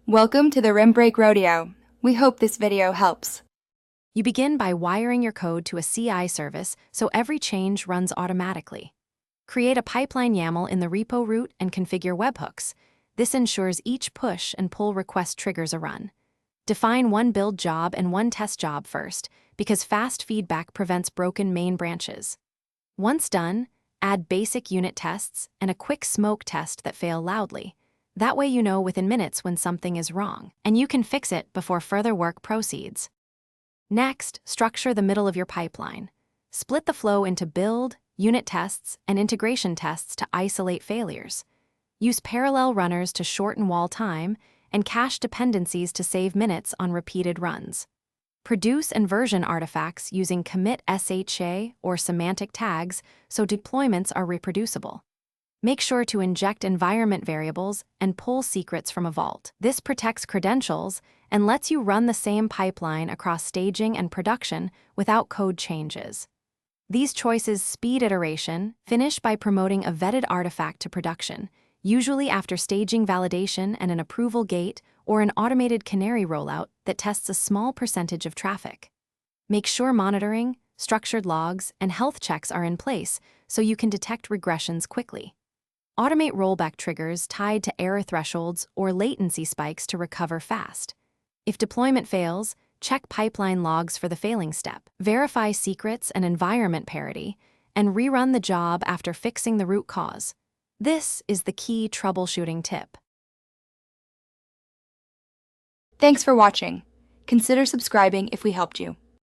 Welcome to the Rim Break Rodeo. We hope this video helps. You begin by wiring your code to a CI service so every change runs automatically. Create a pipeline YAML in the repo root and configure webhooks. This ensures each push and pull request triggers a run. Define one build job and one test job first, because fast feedback prevents broken main branches. Once done, add basic unit tests and a quick smoke test that fail loudly. That way you know within minutes when something is wrong, and you can fix it before further work proceeds. Next, structure the middle of your pipeline. Split the flow into build, unit tests, and integration tests to isolate failures. Use parallel runners to shorten wall time and cache dependencies to save minutes on repeated runs. Produce and version artifacts using commit SHA or semantic tags so deployments are reproducible. Make sure to inject environment variables and pull secrets from a vault. This protects credentials and lets you run the same pipeline across staging and production without code changes. These choices speed iteration, finish by promoting a vetted artifact to production, usually after staging validation and an approval gate or an automated canary rollout that tests a small percentage of traffic. Make sure monitoring, structured logs, and health checks are in place so you can detect regressions quickly. Automate rollback triggers tied to error thresholds or latency spikes to recover fast. If deployment fails, check pipeline logs for the failing step, verify secrets and environment parity, and rerun the job after fixing the root cause. This is the key troubleshooting tip. Thanks for watching. Consider subscribing if we helped you.